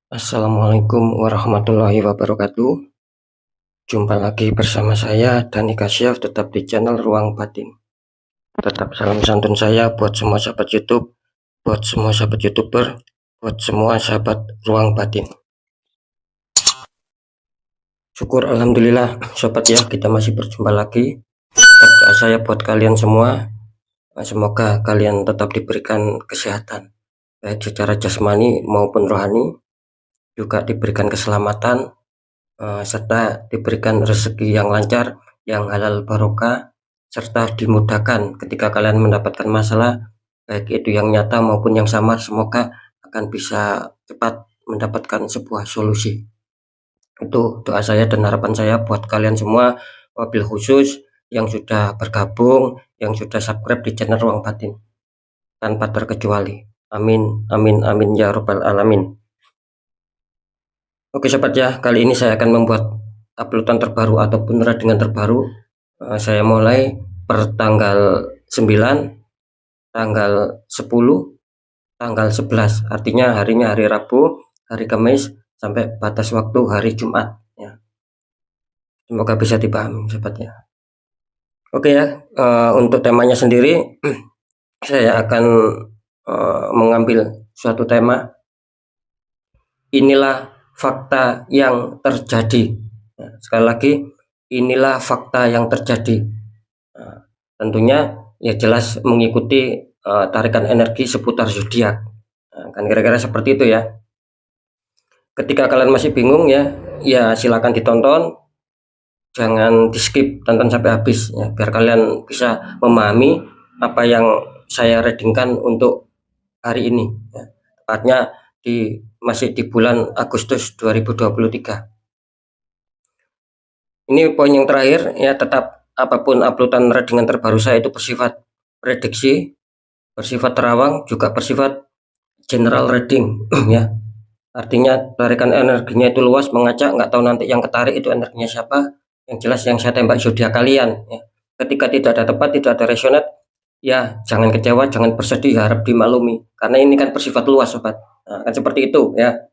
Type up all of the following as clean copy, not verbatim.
Assalamualaikum warahmatullahi wabarakatuh. Jumpa lagi bersama saya Dani Kasyaf, tetap di channel Ruang Batin. Tetap salam santun saya buat semua sahabat YouTube, buat semua sahabat YouTuber, buat semua sahabat Ruang Batin. Syukur alhamdulillah sobat ya, kita masih berjumpa lagi. Tetap doa saya buat kalian semua, semoga kalian tetap diberikan kesehatan, baik secara jasmani maupun rohani, juga diberikan keselamatan, serta diberikan rezeki yang lancar, yang halal barokah, serta dimudahkan ketika kalian mendapatkan masalah, baik itu yang nyata maupun yang samar, semoga akan bisa cepat mendapatkan sebuah solusi. Itu doa saya dan harapan saya buat kalian semua, wabil khusus yang sudah bergabung, yang sudah subscribe di channel Ruang Batin, tanpa terkecuali. Amin, amin, amin ya robbal alamin. Oke sobat ya, kali ini saya akan membuat uploadan terbaru ataupun dengan terbaru. Saya mulai per tanggal 9, tanggal 10, tanggal 11. Artinya harinya hari Rabu, hari Kamis, sampai batas waktu hari Jumat ya. Semoga bisa dipahami sobat ya. Oke ya, untuk temanya sendiri saya akan mengambil suatu tema. Inilah fakta yang terjadi. Sekali lagi, inilah fakta yang terjadi. Tentunya ya jelas mengikuti tarikan energi seputar zodiak. Kan kira-kira seperti itu ya. Ketika kalian masih bingung ya silakan ditonton, jangan di skip, tonton sampai habis ya, biar kalian bisa memahami apa yang saya readingkan untuk hari ini ya. Tepatnya masih di bulan Agustus 2023. Ini poin yang terakhir ya, tetap apapun uploadan readingan terbaru saya itu bersifat prediksi, bersifat terawang, juga bersifat general reading ya. Artinya tarikan energinya itu luas, mengacak, nggak tahu nanti yang ketarik itu energinya siapa. Yang jelas yang saya tembak zodiak kalian ya. Ketika tidak ada tepat, tidak ada resonate, ya jangan kecewa, jangan bersedih, harap dimaklumi, karena ini kan bersifat luas sobat. Nah, kan seperti itu ya.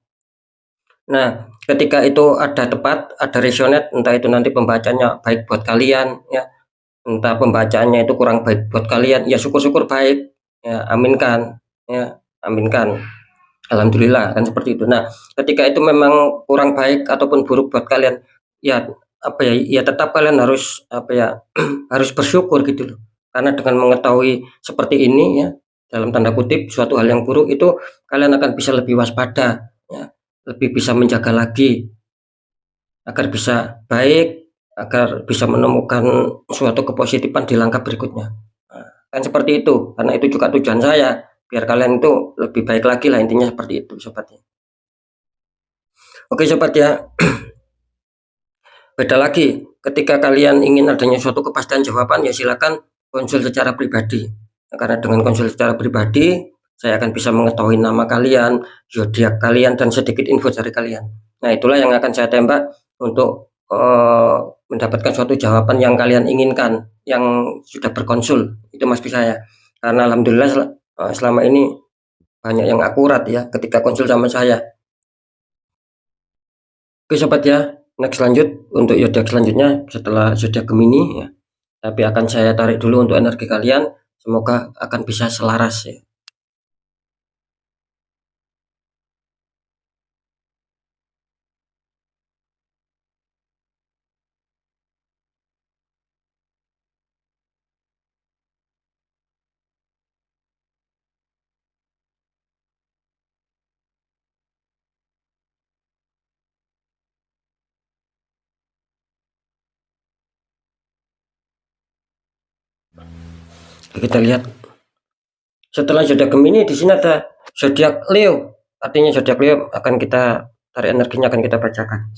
Nah, ketika itu ada tepat, ada resonate, entah itu nanti pembacanya baik buat kalian ya, entah pembacaannya itu kurang baik buat kalian, ya syukur-syukur baik ya, aminkan ya, aminkan, alhamdulillah, kan seperti itu. Nah, ketika itu memang kurang baik ataupun buruk buat kalian, ya apa ya, ya tetap kalian harus apa ya harus bersyukur gitu loh, karena dengan mengetahui seperti ini ya, dalam tanda kutip suatu hal yang buruk itu, kalian akan bisa lebih waspada ya, lebih bisa menjaga lagi agar bisa baik, agar bisa menemukan suatu kepositifan di langkah berikutnya. Nah, kan seperti itu, karena itu juga tujuan saya, biar kalian itu lebih baik lagi lah, intinya seperti itu sobatnya. Oke sobat ya, beda lagi ketika kalian ingin adanya suatu kepastian jawaban, ya silakan konsul secara pribadi. Nah, karena dengan konsul secara pribadi, saya akan bisa mengetahui nama kalian, zodiak kalian, dan sedikit info dari kalian. Nah, itulah yang akan saya tembak untuk mendapatkan suatu jawaban yang kalian inginkan, yang sudah berkonsul. Itu maksud saya. Karena alhamdulillah selama ini banyak yang akurat ya ketika konsul sama saya. Oke sobat ya, next lanjut untuk zodiak selanjutnya setelah zodiak Gemini ya. Tapi akan saya tarik dulu untuk energi kalian, semoga akan bisa selaras ya. Kita lihat setelah zodiak Gemini di sini ada zodiak Leo. Artinya zodiak Leo akan kita tarik energinya, akan kita bacakan.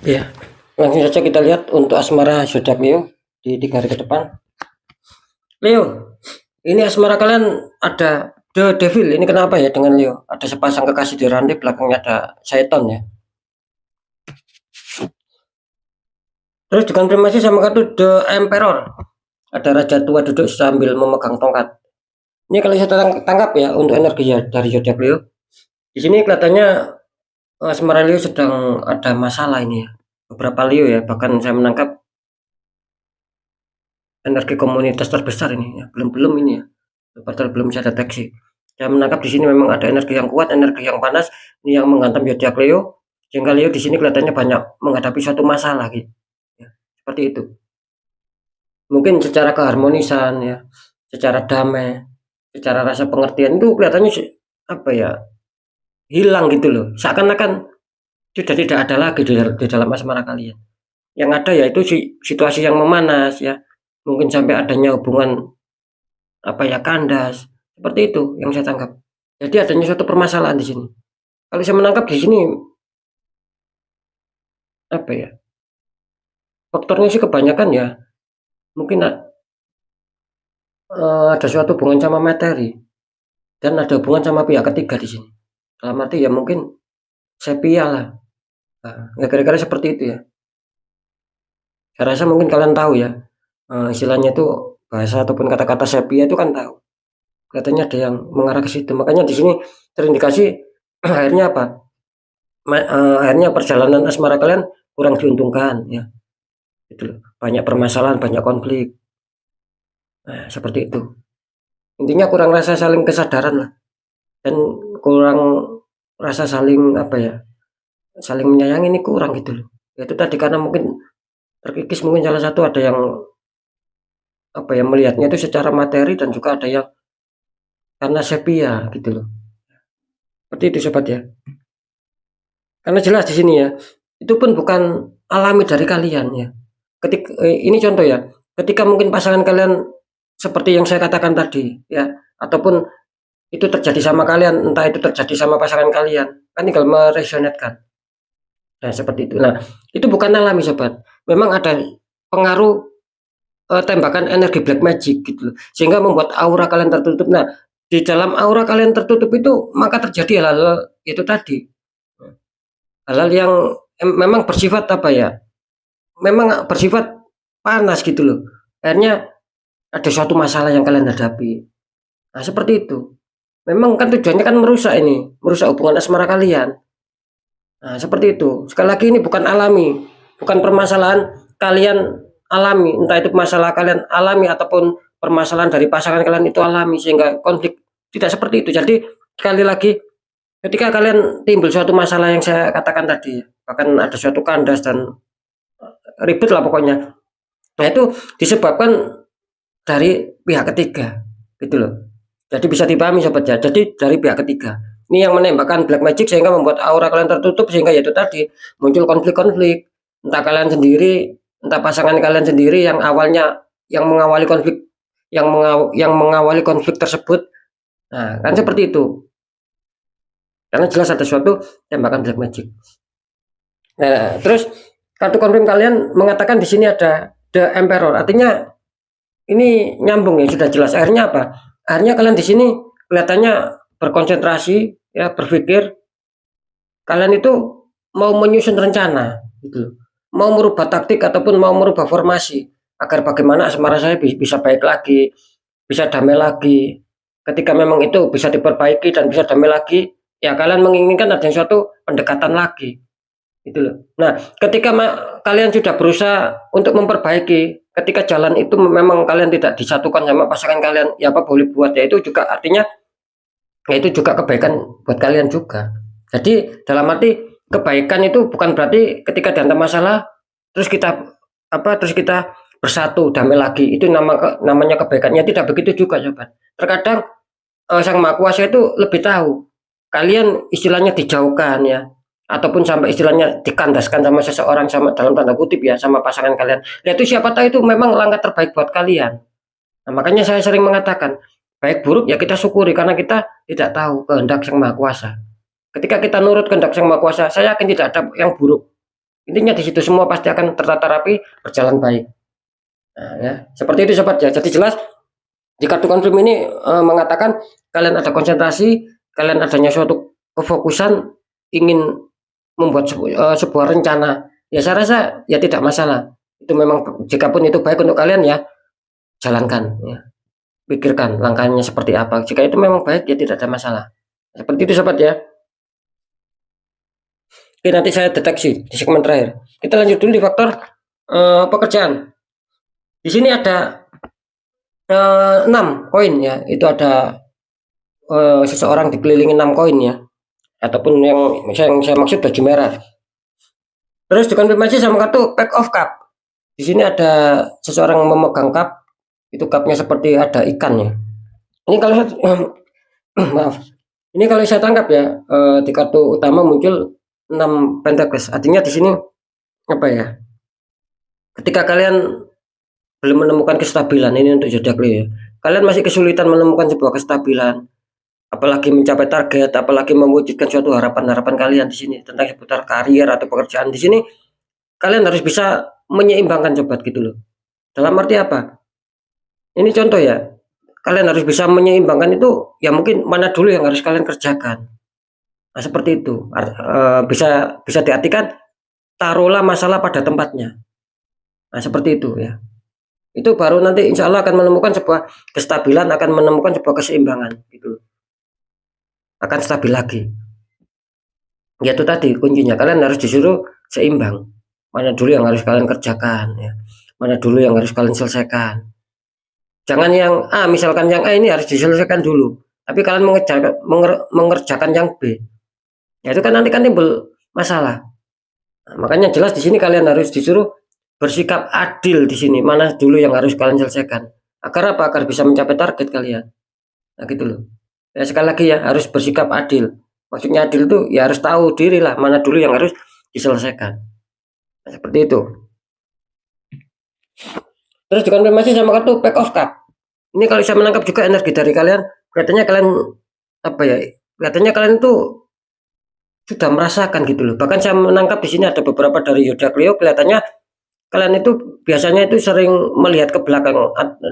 Ya, langsung saja kita lihat untuk asmara zodiak Leo di 3 hari ke depan. Leo, ini asmara kalian ada The Devil. Ini kenapa ya dengan Leo? Ada sepasang kekasih di rantai, belakangnya ada Satan ya. Terus dikonfirmasi sama kartu The Emperor. Ada raja tua duduk sambil memegang tongkat. Ini kalau saya tangkap ya untuk energi ya dari zodiak Leo. Di sini kelihatannya asmara Leo sedang ada masalah ini ya. Beberapa Leo ya, bahkan saya menangkap energi komunitas terbesar ini ya. Belum ini ya. Padahal belum saya deteksi. Saya menangkap di sini memang ada energi yang kuat, energi yang panas, ini yang menghantam zodiak Leo. Sehingga Leo di sini kelihatannya banyak menghadapi suatu masalah gitu. Ya, seperti itu. Mungkin secara keharmonisan ya, secara damai, secara rasa pengertian itu kelihatannya apa ya, hilang gitu loh. Seakan-akan sudah tidak ada lagi di dalam asmara kalian. Yang ada yaitu situasi yang memanas ya. Mungkin sampai adanya hubungan apa ya, kandas. Seperti itu yang saya tangkap. Jadi adanya suatu permasalahan di sini. Kalau saya menangkap di sini apa ya? Faktornya sih kebanyakan ya mungkin ada suatu hubungan sama materi dan ada hubungan sama pihak ketiga di sini. Dalam arti ya mungkin sepia lah. Nah, ya kira-kira seperti itu ya. Saya rasa mungkin kalian tahu ya, istilahnya itu bahasa ataupun kata-kata sepia itu kan tahu. Katanya ada yang mengarah ke situ. Makanya di sini terindikasi akhirnya apa? Akhirnya perjalanan asmara kalian kurang diuntungkan ya. Gitu loh. Banyak permasalahan, banyak konflik. Nah, seperti itu. Intinya kurang rasa saling kesadaran lah dan kurang rasa saling apa ya? Saling menyayangi ini kurang gitu loh. Itu tadi karena mungkin terkikis, mungkin salah satu ada yang apa ya, melihatnya itu secara materi dan juga ada yang karena sepia gitu loh. Seperti itu sobat ya. Karena jelas di sini ya, itu pun bukan alami dari kalian ya. Ini contoh ya, ketika mungkin pasangan kalian seperti yang saya katakan tadi ya, ataupun itu terjadi sama kalian, entah itu terjadi sama pasangan kalian, kan tinggal meresonetkan. Nah, seperti itu. Nah, itu bukan alami sobat. Memang ada pengaruh tembakan energi black magic gitu loh. Sehingga membuat aura kalian tertutup. Nah, di dalam aura kalian tertutup itu maka terjadi hal-hal itu tadi. Hal-hal yang memang bersifat apa ya? Memang bersifat panas gitu loh. Akhirnya ada suatu masalah yang kalian hadapi. Nah, seperti itu. Memang kan tujuannya kan merusak ini, merusak hubungan asmara kalian. Nah, seperti itu. Sekali lagi ini bukan alami, bukan permasalahan kalian alami, entah itu masalah kalian alami ataupun permasalahan dari pasangan kalian itu alami sehingga konflik. Tidak seperti itu. Jadi sekali lagi ketika kalian timbul suatu masalah yang saya katakan tadi, bahkan ada suatu kandas dan ribet lah pokoknya. Nah, itu disebabkan dari pihak ketiga, gitu loh. Jadi bisa dipahami sobat ya. Jadi dari pihak ketiga. Ini yang menembakkan black magic sehingga membuat aura kalian tertutup sehingga yaitu tadi muncul konflik-konflik. Entah kalian sendiri, entah pasangan kalian sendiri yang awalnya yang mengawali konflik yang mengawali konflik tersebut. Nah, kan seperti itu. Karena jelas ada suatu tembakan black magic. Nah, terus kartu konfirm kalian mengatakan di sini ada The Emperor. Artinya ini nyambung ya, sudah jelas. Akhirnya apa? Akhirnya kalian di sini kelihatannya berkonsentrasi ya, berpikir kalian itu mau menyusun rencana gitu. Mau merubah taktik ataupun mau merubah formasi agar bagaimana asmara saya bisa baik lagi, bisa damai lagi. Ketika memang itu bisa diperbaiki dan bisa damai lagi, ya kalian menginginkan ada suatu pendekatan lagi. Gitu loh. Nah, ketika kalian sudah berusaha untuk memperbaiki, ketika jalan itu memang kalian tidak disatukan sama pasangan kalian, ya apa boleh buat, ya itu juga artinya ya itu juga kebaikan buat kalian juga. Jadi dalam arti kebaikan itu bukan berarti ketika dihantam masalah terus kita bersatu damai lagi. Itu namanya kebaikannya, tidak begitu juga sobat. Terkadang Sang Maha Kuasa itu lebih tahu kalian istilahnya dijauhkan ya, ataupun sampai istilahnya dikandaskan sama seseorang, sama dalam tanda kutip ya, sama pasangan kalian. Ya itu siapa tahu itu memang langkah terbaik buat kalian. Nah, makanya saya sering mengatakan baik buruk ya kita syukuri karena kita tidak tahu kehendak Sang Maha Kuasa. Ketika kita nurut kehendak Sang Maha Kuasa, saya yakin tidak ada yang buruk. Intinya di situ semua pasti akan tertata rapi, berjalan baik. Nah, ya, seperti itu sobat ya. Jadi jelas di kartu konfirm ini mengatakan kalian ada konsentrasi, kalian adanya suatu kefokusan ingin membuat sebuah rencana. Ya saya rasa ya tidak masalah. Itu memang jika pun itu baik untuk kalian ya jalankan ya. Pikirkan langkahnya seperti apa. Jika itu memang baik ya tidak ada masalah. Seperti itu sobat ya. Oke, nanti saya deteksi di segmen terakhir. Kita lanjut dulu di faktor pekerjaan. Di sini ada 6 koin ya. Itu ada seseorang dikelilingi 6 koin ya. Ataupun yang saya maksud baju merah. Terus dikonfirmasi sama kartu pack of cup. Di sini ada seseorang memegang cup. Itu cupnya seperti ada ikan ya. Ini kalau maaf. Ini kalau saya tangkap ya di kartu utama muncul 6 pentakles. Artinya di sini apa ya? Ketika kalian belum menemukan kestabilan ini untuk zodiak Leo ya. Kalian masih kesulitan menemukan sebuah kestabilan, apalagi mencapai target, apalagi mewujudkan suatu harapan-harapan kalian di sini tentang seputar karir atau pekerjaan. Di sini kalian harus bisa menyeimbangkan sobat gitu loh. Dalam arti apa? Ini contoh ya. Kalian harus bisa menyeimbangkan itu ya mungkin mana dulu yang harus kalian kerjakan. Nah, seperti itu. Bisa diartikan taruhlah masalah pada tempatnya. Nah, seperti itu ya. Itu baru nanti insya Allah akan menemukan sebuah kestabilan, akan menemukan sebuah keseimbangan gitu. Akan stabil lagi. Ya itu tadi kuncinya, kalian harus disuruh seimbang. Mana dulu yang harus kalian kerjakan ya. Mana dulu yang harus kalian selesaikan. Jangan yang A, misalkan yang A ini harus diselesaikan dulu. Tapi kalian mengerjakan yang B. Ya itu kan nanti kan timbul masalah. Nah, makanya jelas di sini kalian harus disuruh bersikap adil di sini. Mana dulu yang harus kalian selesaikan. Agar apa? Agar bisa mencapai target kalian. Nah gitu loh. Ya sekali lagi ya harus bersikap adil. Maksudnya adil itu ya harus tahu diri lah. Mana dulu yang harus diselesaikan. Nah, seperti itu. Terus dikonfirmasi sama kartu pack of cup. Ini kalau saya menangkap juga energi dari kalian. Kelihatannya kalian apa ya? Kelihatannya kalian itu sudah merasakan gitu loh. Bahkan saya menangkap di sini ada beberapa dari zodiak Leo. Kelihatannya kalian itu biasanya itu sering melihat ke belakang.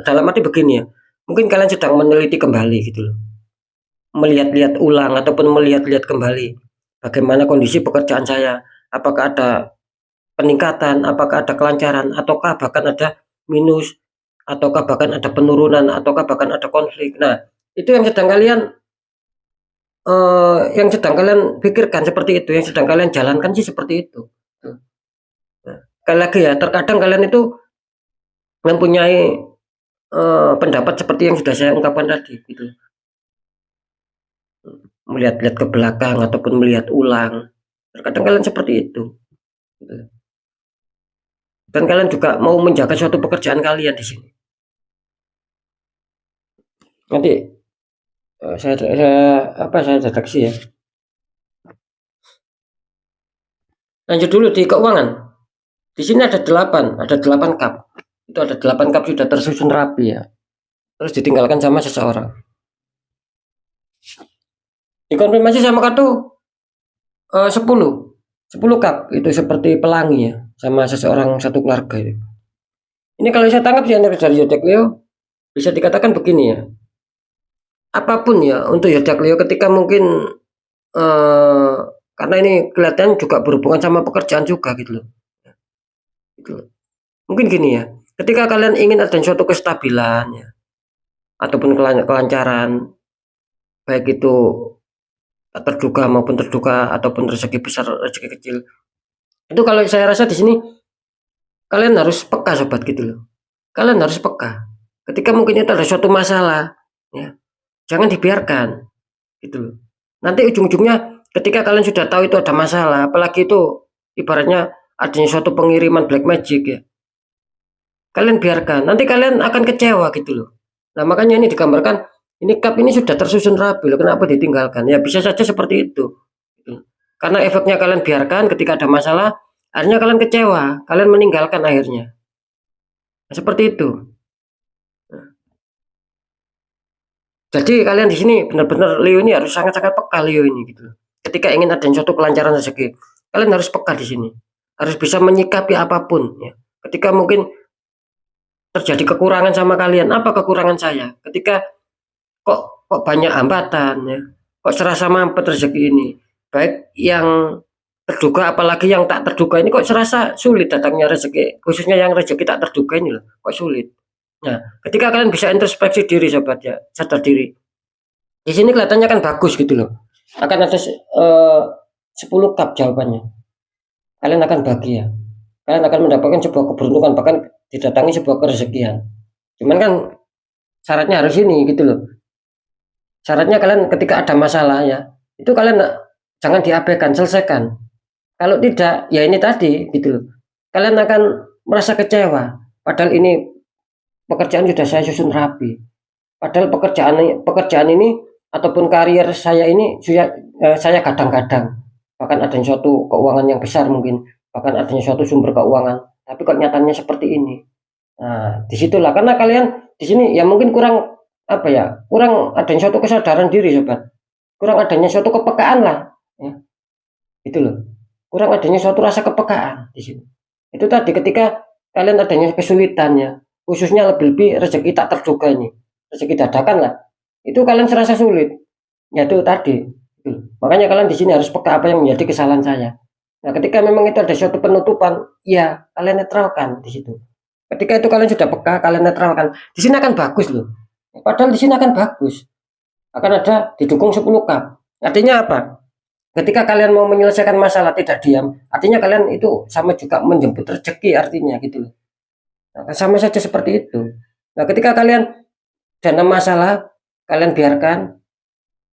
Dalam arti begini ya, mungkin kalian sedang meneliti kembali gitu loh, melihat-lihat ulang ataupun melihat-lihat kembali bagaimana kondisi pekerjaan saya, apakah ada peningkatan, apakah ada kelancaran, ataukah bahkan ada minus, ataukah bahkan ada penurunan, ataukah bahkan ada konflik. Nah itu yang sedang kalian pikirkan seperti itu, yang sedang kalian jalankan sih seperti itu. Nah, sekali lagi ya, terkadang kalian itu mempunyai pendapat seperti yang sudah saya ungkapkan tadi gitu. Melihat-lihat ke belakang ataupun melihat ulang. Terkadang kalian seperti itu. Gitu. Dan kalian juga mau menjaga suatu pekerjaan kalian di sini. Nanti saya deteksi ya. Lanjut dulu di keuangan. Di sini ada 8 cup. Itu ada 8 cup sudah tersusun rapi ya. Terus ditinggalkan sama seseorang. Dikonfirmasi sama kartu 10 cup itu seperti pelangi ya, sama seseorang satu keluarga itu. Ini kalau saya tangkap sih energi dari zodiak Leo bisa dikatakan begini ya. Apapun ya untuk zodiak Leo ketika mungkin karena ini kelihatan juga berhubungan sama pekerjaan juga gitu loh. Gitu loh. Mungkin gini ya, ketika kalian ingin ada suatu kestabilan ya, ataupun kelancaran, baik itu terduga maupun terduga ataupun rezeki besar rezeki kecil, itu kalau saya rasa di sini kalian harus peka sobat gitu loh. Kalian harus peka ketika mungkin itu ada suatu masalah ya, jangan dibiarkan gitu loh. Nanti ujung-ujungnya ketika kalian sudah tahu itu ada masalah, apalagi itu ibaratnya adanya suatu pengiriman black magic ya, kalian biarkan, nanti kalian akan kecewa gitu loh. Nah makanya ini digambarkan, ini cup ini sudah tersusun rapi loh, kenapa ditinggalkan? Ya bisa saja seperti itu. Karena efeknya kalian biarkan ketika ada masalah, akhirnya kalian kecewa, kalian meninggalkan akhirnya. Nah, seperti itu. Jadi kalian di sini benar-benar Leo ini harus sangat-sangat peka Leo ini gitu. Ketika ingin ada suatu kelancaran rezeki, kalian harus peka di sini. harus bisa menyikapi apapun ya. Ketika mungkin terjadi kekurangan sama kalian, apa kekurangan saya? Ketika kok banyak hambatan ya, kok serasa mampet rezeki ini, baik yang terduga apalagi yang tak terduga ini kok serasa sulit datangnya rezeki, khususnya yang rezeki tak terduga ini loh, kok sulit. Nah, ketika kalian bisa introspeksi diri sobat ya, sadar diri. Di sini kelihatannya kan bagus gitu loh. Akan ada 10 cup jawabannya. Kalian akan bahagia. Kalian akan mendapatkan sebuah keberuntungan, bahkan didatangi sebuah kerezekian. Cuman kan syaratnya harus ini gitu loh. Syaratnya kalian ketika ada masalah ya, itu kalian jangan diabaikan, selesaikan. Kalau tidak, ya ini tadi gitu loh. Kalian akan merasa kecewa. Padahal ini pekerjaan sudah saya susun rapi. Padahal pekerjaan ini ataupun karier saya ini saya kadang-kadang bahkan adanya suatu keuangan yang besar mungkin, bahkan adanya suatu sumber keuangan. Tapi kok nyatanya seperti ini. Nah, disitulah karena kalian di sini ya mungkin kurang apa ya, kurang adanya suatu kesadaran diri sobat, kurang adanya suatu kepekaan lah, ya, itu loh, kurang adanya suatu rasa kepekaan di sini. Itu tadi ketika kalian adanya kesulitan ya, khususnya lebih-lebih rezeki tak terduga ini, rezeki dadakan lah, itu kalian serasa sulit. Ya itu tadi, makanya kalian di sini harus peka apa yang menjadi kesalahan saya. Nah, ketika memang itu ada suatu penutupan, ya kalian netralkan di situ. Ketika itu kalian sudah peka, kalian netralkan. Di sini akan bagus loh. Padahal di sini akan bagus. Akan ada didukung 10 cup. Artinya apa? Ketika kalian mau menyelesaikan masalah tidak diam, artinya kalian itu sama juga menjemput rezeki artinya gitu loh. Nah, sama saja seperti itu. Nah, ketika kalian dalam masalah, kalian biarkan,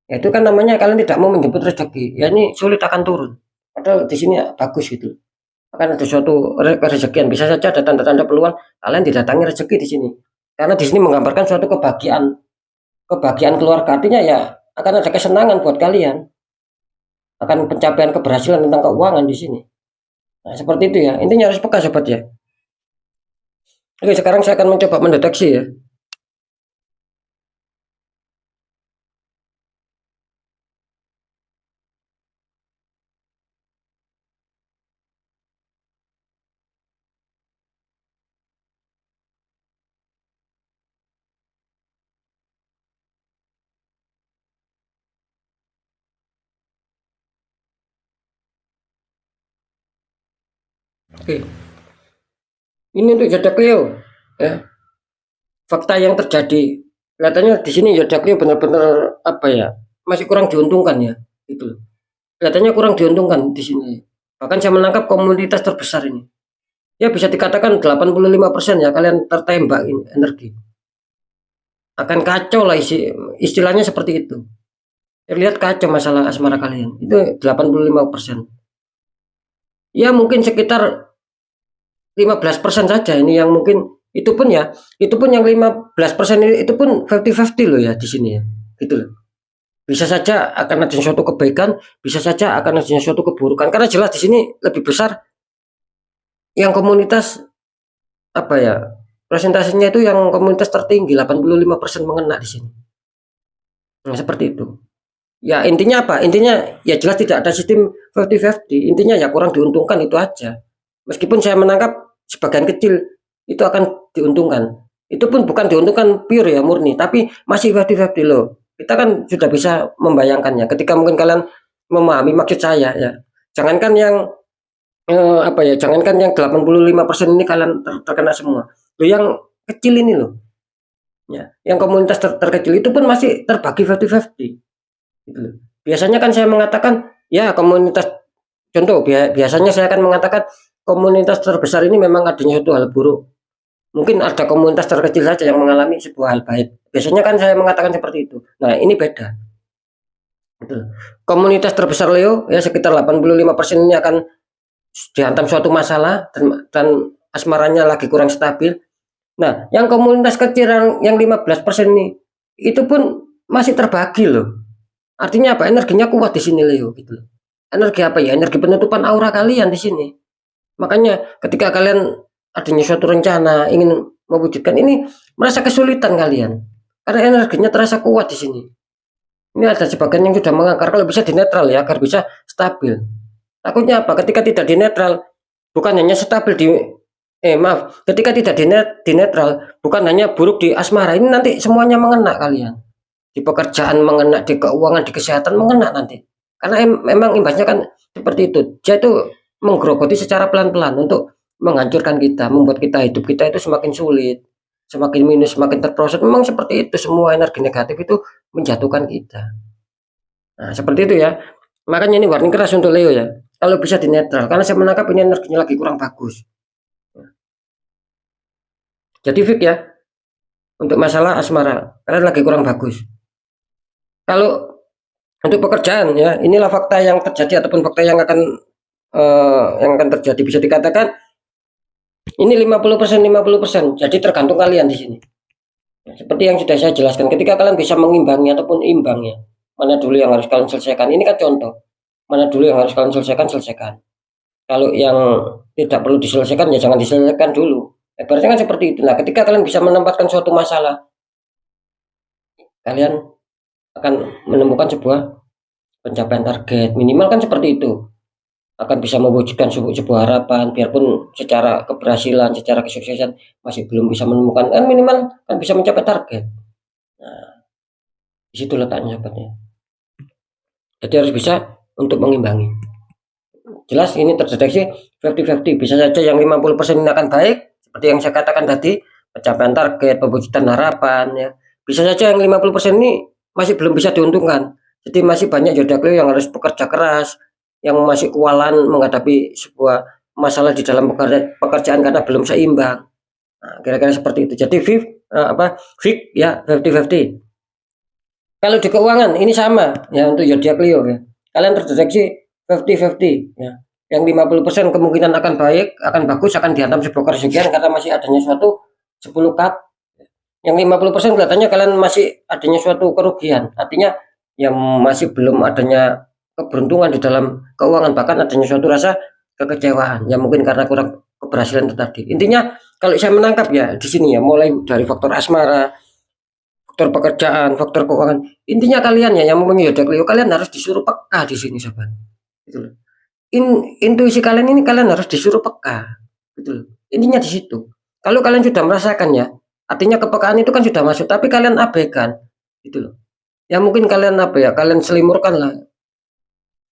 ya itu kan namanya kalian tidak mau menjemput rezeki. Ya ini sulit akan turun. Padahal di sini bagus gitu. Akan ada suatu rezekian, bisa saja ada tanda-tanda peluang kalian didatangi rezeki di sini. Karena di sini menggambarkan suatu kebahagiaan keluarga, artinya ya akan ada kesenangan buat kalian, akan pencapaian keberhasilan tentang keuangan di sini. Nah, seperti itu ya. Intinya harus peka sobat ya. Oke, sekarang saya akan mencoba mendeteksi ya. Oke, ini untuk zodiak Leo ya. Fakta yang terjadi kelihatannya di sini zodiak Leo benar-benar apa ya, masih kurang diuntungkan ya, gitu. Kelihatannya kurang diuntungkan di sini. Bahkan saya menangkap komunitas terbesar ini. Ya bisa dikatakan 85% ya kalian tertembak ini energi. Akan kacau lah istilahnya seperti itu. Terlihat kacau masalah asmara kalian. Itu 85%. Ya mungkin sekitar 15% saja ini yang mungkin itu pun ya, itu pun yang 15% itu pun 50-50 loh ya di sini ya. Gitu loh. Bisa saja akan ada suatu kebaikan, bisa saja akan ada suatu keburukan karena jelas di sini lebih besar yang komunitas apa ya? Presentasinya itu yang komunitas tertinggi 85% mengena di sini. Nah, seperti itu. Ya intinya apa? Intinya ya jelas tidak ada sistem 50-50. Intinya ya kurang diuntungkan itu aja. Meskipun saya menangkap sebagian kecil itu akan diuntungkan. Itu pun bukan diuntungkan pure ya murni, tapi masih 50-50 loh. Kita kan sudah bisa membayangkannya. Ketika mungkin kalian memahami maksud saya ya. Jangankan yang apa ya? Jangankan yang 85% ini kalian terkena semua. Loh yang kecil ini loh. Ya, yang komunitas terkecil itu pun masih terbagi 50-50. Gitu. Biasanya kan saya mengatakan ya komunitas contoh biasanya saya akan mengatakan komunitas terbesar ini memang adanya suatu hal buruk. Mungkin ada komunitas terkecil saja yang mengalami sebuah hal baik. Biasanya kan saya mengatakan seperti itu. Nah, ini beda. Gitu. Komunitas terbesar Leo ya sekitar 85% ini akan dihantam suatu masalah dan asmaranya lagi kurang stabil. Nah, yang komunitas kecil yang 15% ini itu pun masih terbagi loh. Artinya apa? Energinya kuat di sini Leo gitu. Energi apa ya? Energi penutupan aura kalian di sini. Makanya ketika kalian adanya suatu rencana ingin mewujudkan ini merasa kesulitan kalian. Karena energinya terasa kuat di sini. Ini ada sebagian yang sudah mengakar kalau bisa dinetral ya agar bisa stabil. Takutnya apa? Ketika tidak dinetral bukan hanya stabil di maaf, ketika tidak di netral, bukan hanya buruk di asmara, ini nanti semuanya mengena kalian. Di pekerjaan mengena, di keuangan, di kesehatan mengena nanti. Karena memang imbasnya kan seperti itu. Dia itu menggerogoti secara pelan-pelan untuk menghancurkan kita, membuat hidup kita itu semakin sulit, semakin minus, semakin terproses. Memang seperti itu, semua energi negatif itu menjatuhkan kita. Nah, seperti itu ya. Makanya ini warning keras untuk Leo ya. Kalau bisa di netral, karena saya menangkap ini energinya lagi kurang bagus. Jadi fix ya, untuk masalah asmara, kalian lagi kurang bagus. Kalau untuk pekerjaan ya, inilah fakta yang terjadi ataupun fakta yang akan terjadi. Bisa dikatakan ini 50% 50%. Jadi tergantung kalian di sini. Ya, seperti yang sudah saya jelaskan, ketika kalian bisa mengimbangi ataupun imbang ya, mana dulu yang harus kalian selesaikan. Ini kan contoh. Mana dulu yang harus kalian selesaikan. Kalau yang tidak perlu diselesaikan ya jangan diselesaikan dulu. Berarti kan seperti itu. Nah, ketika kalian bisa menempatkan suatu masalah, kalian akan menemukan sebuah pencapaian target. Minimal kan seperti itu. Akan bisa mewujudkan sebuah harapan, biarpun secara keberhasilan, secara kesuksesan masih belum bisa menemukan, kan minimal kan bisa mencapai target. Nah, di situ letaknya sahabatnya. Jadi harus bisa untuk mengimbangi. Jelas ini terdeteksi 50-50. Bisa saja yang 50% ini akan baik, seperti yang saya katakan tadi, pencapaian target, pewujudan harapan ya. Bisa saja yang 50% ini masih belum bisa diuntungkan. Jadi masih banyak zodiak Leo yang harus bekerja keras, yang masih kewalahan menghadapi sebuah masalah di dalam pekerjaan karena belum seimbang. Nah, kira-kira seperti itu. Jadi fix ya 50-50. Kalau di keuangan ini sama ya untuk zodiak Leo ya. Kalian terdeteksi 50-50 ya. Yang 50% kemungkinan akan baik, akan bagus, akan dihantam sebuah kerugian karena masih adanya suatu 10 cup. Yang 50% kelihatannya kalian masih adanya suatu kerugian. Artinya yang masih belum adanya keberuntungan di dalam keuangan, bahkan adanya suatu rasa kekecewaan yang mungkin karena kurang keberhasilan itu tadi. Intinya kalau saya menangkap ya di sini ya, mulai dari faktor asmara, faktor pekerjaan, faktor keuangan. Intinya kalian ya yang mempunyai zodiak Leo, kalian harus disuruh peka di sini sobat. Gitu loh. Intuisi kalian ini kalian harus disuruh peka. Gitu loh. Intinya di situ. Kalau kalian sudah merasakan ya, artinya kepekaan itu kan sudah masuk, tapi kalian abaikan. Gitu loh. Ya mungkin kalian kalian selimurkan lah.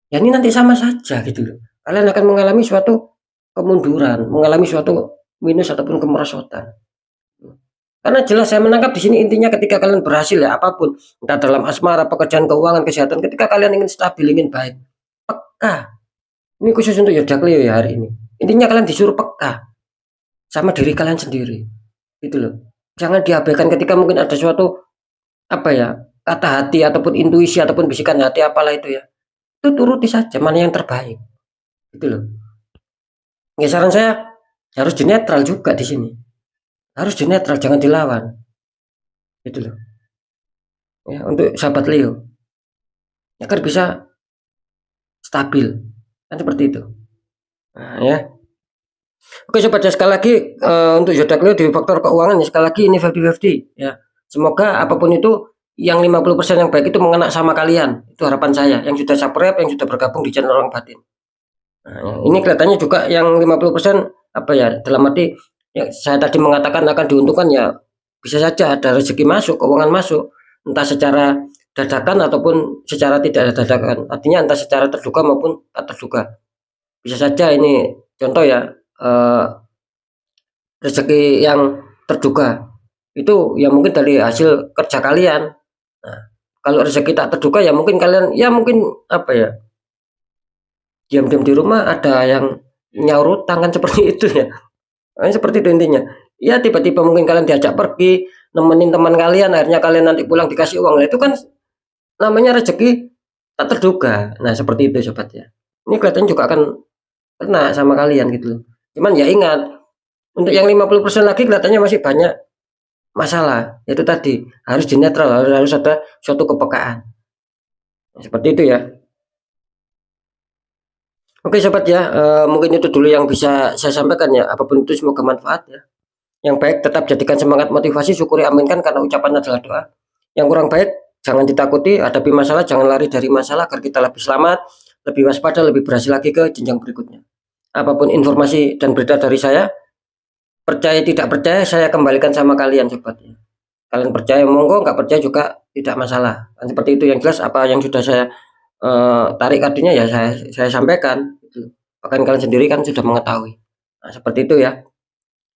Ya ini nanti sama saja gitu loh. Kalian akan mengalami suatu kemunduran, mengalami suatu minus ataupun kemerosotan. Karena jelas saya menangkap di sini intinya ketika kalian berhasil ya apapun, entah dalam asmara, pekerjaan, keuangan, kesehatan, ketika kalian ingin stabil, ingin baik, peka. Ini khusus untuk zodiak Leo ya hari ini. Intinya kalian disuruh peka sama diri kalian sendiri. Gitu loh. Jangan diabaikan ketika mungkin ada suatu kata hati ataupun intuisi ataupun bisikan hati apalah itu ya. Itu turuti saja mana yang terbaik. Gitu loh. Ya, saran saya harus di netral juga di sini. Harus di netral, jangan dilawan. Gitu loh. Ya, untuk sahabat Leo. Agar bisa stabil. Kan seperti itu. Nah, ya. Oke sobat ya, sekali lagi untuk zodiak Leo di faktor keuangan ya, sekali lagi ini 50-50 ya. Semoga apapun itu yang 50% yang baik itu mengena sama kalian. Itu harapan saya yang sudah subscribe, yang sudah bergabung di channel Orang Batin. Nah, ini kelihatannya juga yang 50% dalam arti ya, saya tadi mengatakan akan diuntungkan ya, bisa saja ada rezeki masuk, keuangan masuk, entah secara dadakan ataupun secara tidak dadakan. Artinya entah secara terduga maupun tak terduga. Bisa saja ini contoh ya, rezeki yang terduga itu ya mungkin dari hasil kerja kalian. Nah, kalau rezeki tak terduga ya mungkin kalian ya mungkin diam-diam di rumah ada yang nyaur utang kan seperti itu ya. Seperti itu intinya. Ya tiba-tiba mungkin kalian diajak pergi, nemenin teman kalian, akhirnya kalian nanti pulang dikasih uang. Nah, itu kan namanya rezeki tak terduga. Nah, seperti itu sobat ya. Ini kelihatannya juga akan kena sama kalian gitu. Cuman ya ingat, untuk yang 50% lagi kelihatannya masih banyak masalah. Itu tadi, harus dinetral, harus ada suatu kepekaan. Seperti itu ya. Oke sobat ya, mungkin itu dulu yang bisa saya sampaikan ya. Apapun itu semoga manfaat ya. Yang baik tetap jadikan semangat, motivasi, syukuri, aminkan karena ucapan adalah doa. Yang kurang baik jangan ditakuti, hadapi masalah, jangan lari dari masalah agar kita lebih selamat, lebih waspada, lebih berhasil lagi ke jenjang berikutnya. apapun informasi dan berita dari saya, percaya tidak percaya saya kembalikan sama kalian sobat ya. Kalian percaya monggo, nggak percaya juga tidak masalah. Kan seperti itu, yang jelas apa yang sudah saya tarik kartunya ya saya sampaikan gitu. Bahkan kalian sendiri kan sudah mengetahui. Nah, seperti itu ya.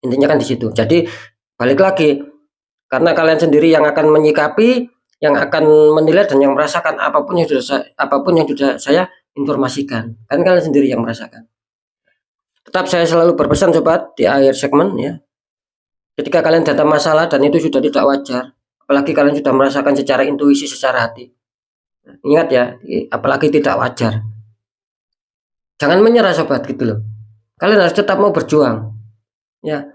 Intinya kan di situ. Jadi balik lagi, karena kalian sendiri yang akan menyikapi, yang akan menilai dan yang merasakan apapun yang sudah saya informasikan. Kan kalian sendiri yang merasakan. Tetap saya selalu berpesan sobat di akhir segmen ya. Ketika kalian datang masalah dan itu sudah tidak wajar, apalagi kalian sudah merasakan secara intuisi, secara hati. Ingat ya, apalagi tidak wajar. Jangan menyerah sobat gitu loh. Kalian harus tetap mau berjuang. Ya,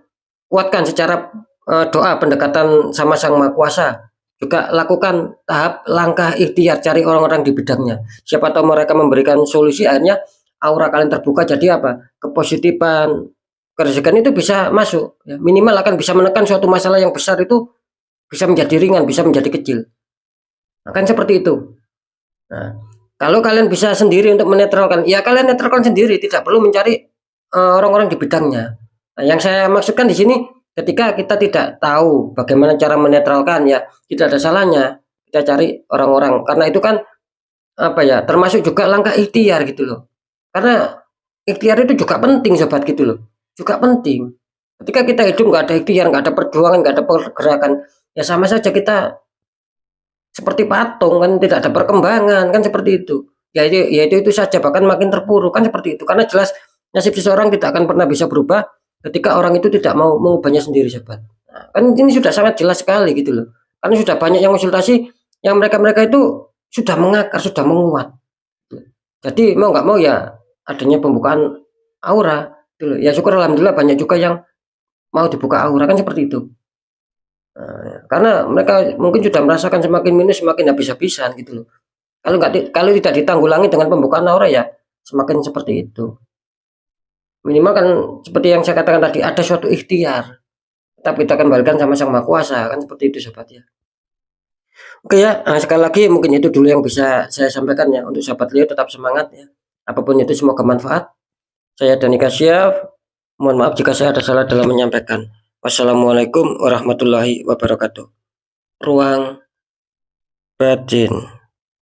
kuatkan secara doa, pendekatan sama Sang Maha Kuasa. Juga lakukan tahap langkah ikhtiar, cari orang-orang di bidangnya. Siapa tahu mereka memberikan solusi, akhirnya aura kalian terbuka, jadi apa? Kepositifan, kerezekian itu bisa masuk. Ya. Minimal akan bisa menekan suatu masalah yang besar itu bisa menjadi ringan, bisa menjadi kecil. Nah, kan seperti itu. Nah, kalau kalian bisa sendiri untuk menetralkan, ya kalian netralkan sendiri, tidak perlu mencari orang-orang di bidangnya. Nah, yang saya maksudkan di sini, ketika kita tidak tahu bagaimana cara menetralkan, ya tidak ada salahnya kita cari orang-orang, karena itu kan apa ya, termasuk juga langkah ikhtiar gitu loh. Karena ikhtiar itu juga penting sobat gitu loh, juga penting. Ketika kita hidup nggak ada ikhtiar, nggak ada perjuangan, nggak ada pergerakan, ya sama saja kita seperti patung, kan tidak ada perkembangan, kan seperti itu. Ya itu saja, bahkan makin terpuruk, kan seperti itu. Karena jelas nasib seseorang tidak akan pernah bisa berubah ketika orang itu tidak mau mengubahnya sendiri sobat. Nah, kan ini sudah sangat jelas sekali gitu loh. Karena sudah banyak yang konsultasi, yang mereka-mereka itu sudah mengakar, sudah menguat. Jadi mau nggak mau ya adanya pembukaan aura gitu loh. Ya syukur alhamdulillah banyak juga yang mau dibuka aura, kan seperti itu. Karena mereka mungkin sudah merasakan semakin minus semakin habis-habisan gitu loh. Kalau tidak ditanggulangi dengan pembukaan aura ya semakin seperti itu. Minimal kan seperti yang saya katakan tadi, ada suatu ikhtiar. Tapi kita kembalikan sama Sang Maha Kuasa, kan seperti itu sobat ya. Oke ya, sekali lagi mungkin itu dulu yang bisa saya sampaikan ya. Untuk sahabat Leo tetap semangat ya. Apapun itu semoga manfaat. Saya Dani Kasyaf. Mohon maaf jika saya ada salah dalam menyampaikan. Wassalamualaikum warahmatullahi wabarakatuh. Ruang batin.